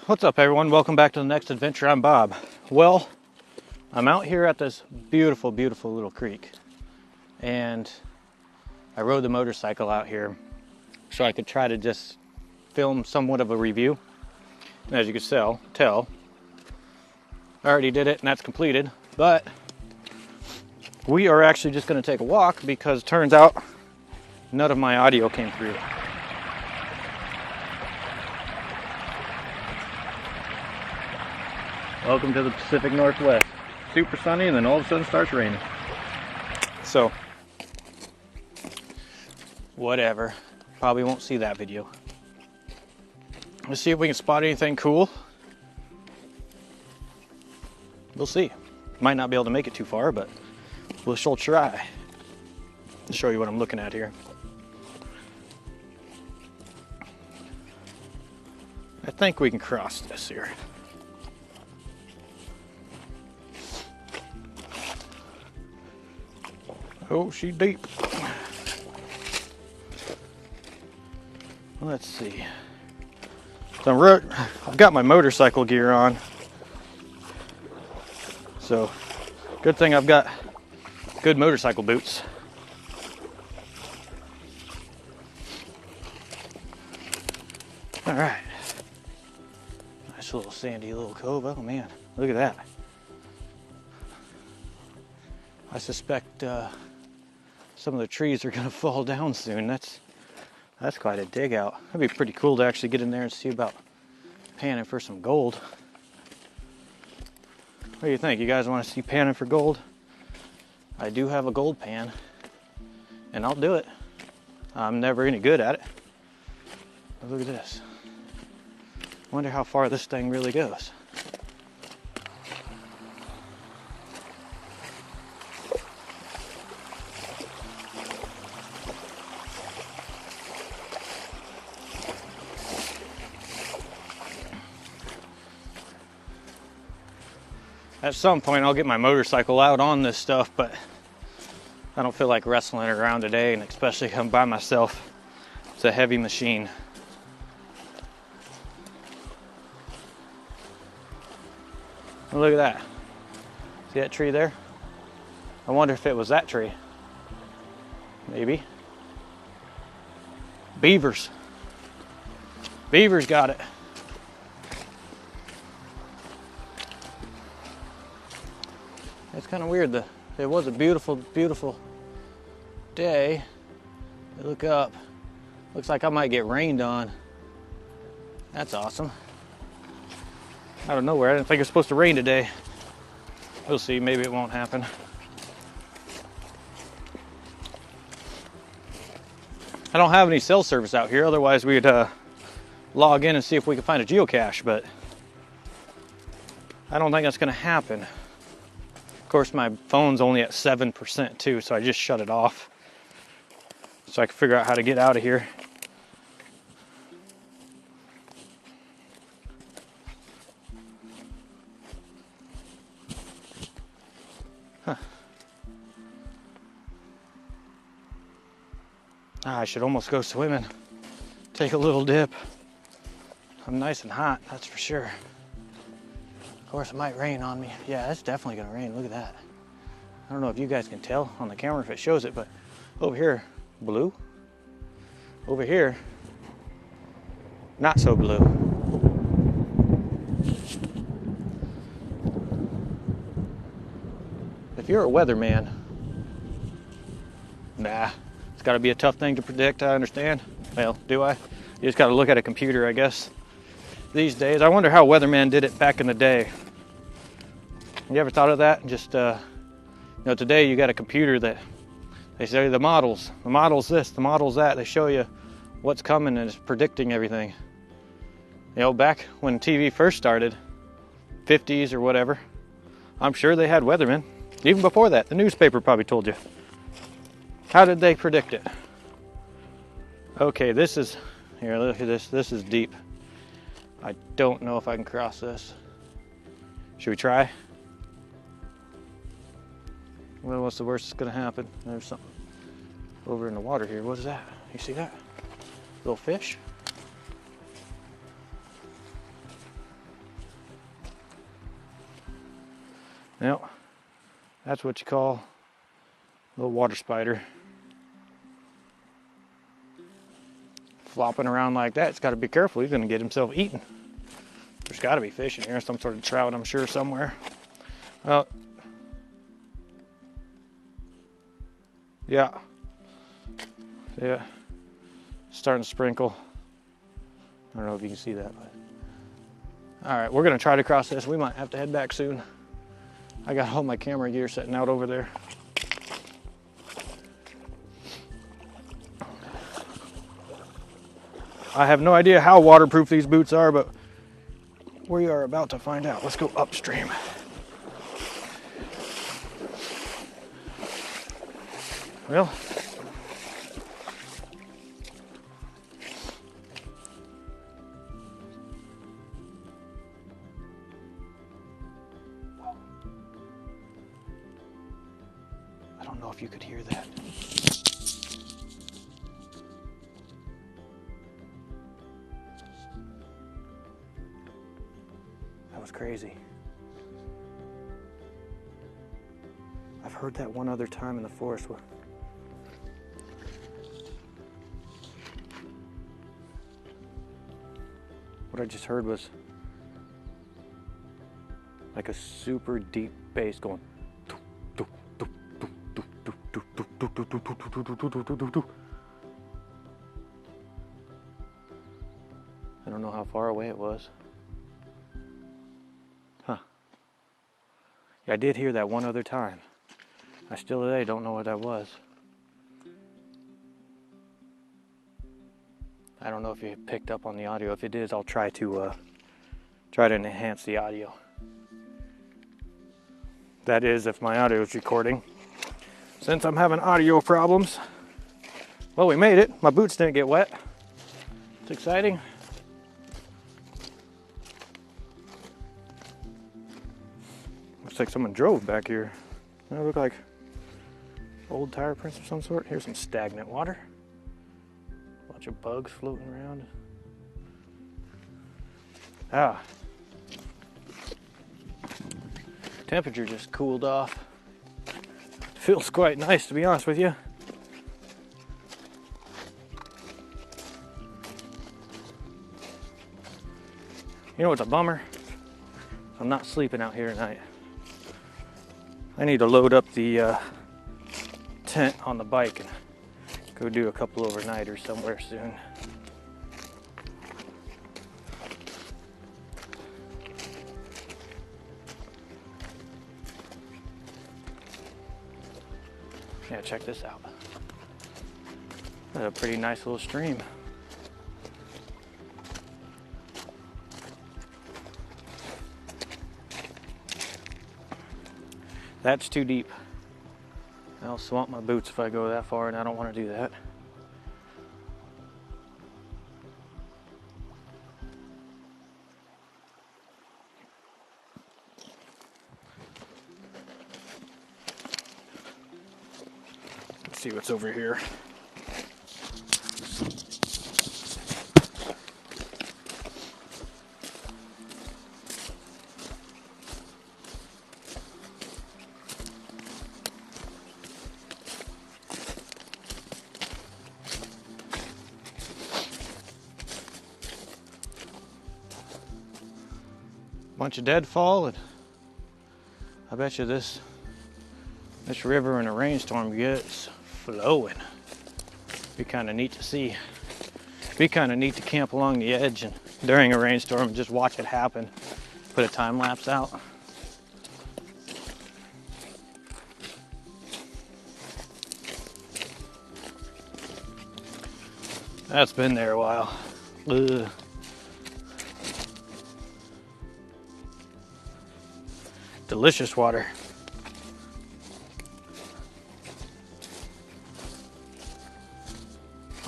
What's up, everyone? Welcome back to the next adventure. I'm Bob. Well, I'm out here at this beautiful, beautiful little creek, and I rode the motorcycle out here so I could try to just film somewhat of a review. And as you can tell, I already did it and that's completed, but we are actually just going to take a walk because it turns out none of my audio came through. Welcome to the Pacific Northwest. Super sunny and then all of a sudden starts raining. So, whatever. Probably won't see that video. Let's see if we can spot anything cool. We'll see. Might not be able to make it too far, but we'll sure try. I'll show you what I'm looking at here. I think we can cross this here. Oh, she's deep. Let's see. So I've got my motorcycle gear on. So, good thing I've got good motorcycle boots. All right. Nice little sandy little cove. Oh man, look at that. I suspect some of the trees are gonna fall down soon. That's quite a dig out. That'd be pretty cool to actually get in there and see about panning for some gold. What do you think? You guys want to see panning for gold? I do have a gold pan, and I'll do it. I'm never any good at it. But look at this. Wonder how far this thing really goes. At some point I'll get my motorcycle out on this stuff, but I don't feel like wrestling around today, and especially if I'm by myself. It's a heavy machine. Oh, look at that. See that tree there? I wonder if it was that tree. Maybe. Beavers. Beavers got it. It's kind of weird. It was a beautiful, beautiful day. I look up. Looks like I might get rained on. That's awesome. Out of nowhere. I didn't think it was supposed to rain today. We'll see. Maybe it won't happen. I don't have any cell service out here. Otherwise, we'd log in and see if we can find a geocache. But I don't think that's going to happen. Of course, my phone's only at 7% too, so I just shut it off so I can figure out how to get out of here. Huh. I should almost go swimming. Take a little dip. I'm nice and hot, that's for sure. Of course, it might rain on me. Yeah, it's definitely gonna rain. Look at that. I don't know if you guys can tell on the camera if it shows it, but over here, blue. Over here, not so blue. If you're a weatherman, nah, it's gotta be a tough thing to predict, I understand. Well, do I? You just gotta look at a computer, I guess. These days, I wonder how weathermen did it back in the day. You ever thought of that? Just, today you got a computer that they say the models this, the models that. They show you what's coming and it's predicting everything. Back when TV first started, 50s or whatever, I'm sure they had weathermen. Even before that, the newspaper probably told you. How did they predict it? Okay, here, look at this. This is deep. I don't know if I can cross this. Should we try? Well, what's the worst that's gonna happen? There's something over in the water here. What is that? You see that? Little fish? Yep, that's what you call a little water spider. Flopping around like that, it's got to be careful. He's going to get himself eaten. There's got to be fish in here, some sort of trout, I'm sure, somewhere. Well, yeah. Yeah. Starting to sprinkle. I don't know if you can see that, but. All right, we're going to try to cross this. We might have to head back soon. I got all my camera gear setting out over there. I have no idea how waterproof these boots are, but we are about to find out. Let's go upstream. Well, I don't know if you could hear that. That was crazy. I've heard that one other time in the forest. What I just heard was like a super deep bass going. I don't know how far away it was. Huh. Yeah, I did hear that one other time. I still today don't know what that was. I don't know if you picked up on the audio. If it is, I'll try to enhance the audio. That is, if my audio is recording. Since I'm having audio problems, well, we made it. My boots didn't get wet. It's exciting. Looks like someone drove back here. It look like old tire prints of some sort. Here's some stagnant water. Bunch of bugs floating around. Ah. Temperature just cooled off. Feels quite nice, to be honest with you. You know what's a bummer? I'm not sleeping out here tonight. I need to load up the tent on the bike and go do a couple overnighters somewhere soon. Yeah, check this out. That's a pretty nice little stream. That's too deep. I'll swamp my boots if I go that far, and I don't want to do that. Let's see what's over here. Bunch of deadfall, and I bet you this river in a rainstorm gets flowing. Be kind of neat to see. Be kind of neat to camp along the edge and during a rainstorm and just watch it happen. Put a time lapse out. That's been there a while. Ugh. Delicious water.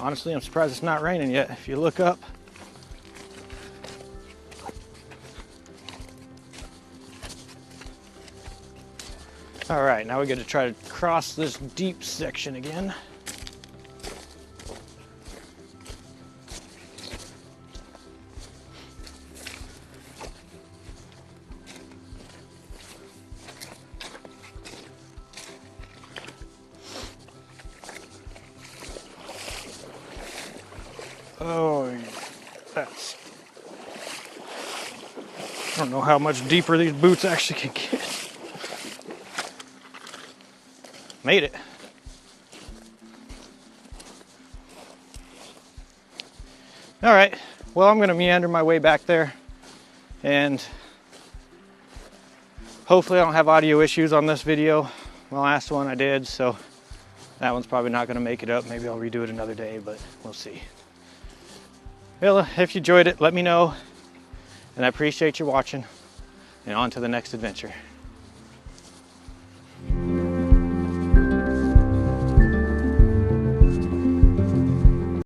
Honestly, I'm surprised it's not raining yet. If you look up, all right, now we got to try to cross this deep section again. Oh, that's... I don't know how much deeper these boots actually can get. Made it. All right, well, I'm gonna meander my way back there, and hopefully I don't have audio issues on this video. My last one I did, so that one's probably not gonna make it up. Maybe I'll redo it another day, but we'll see. Well, if you enjoyed it, let me know, and I appreciate you watching, and on to the next adventure.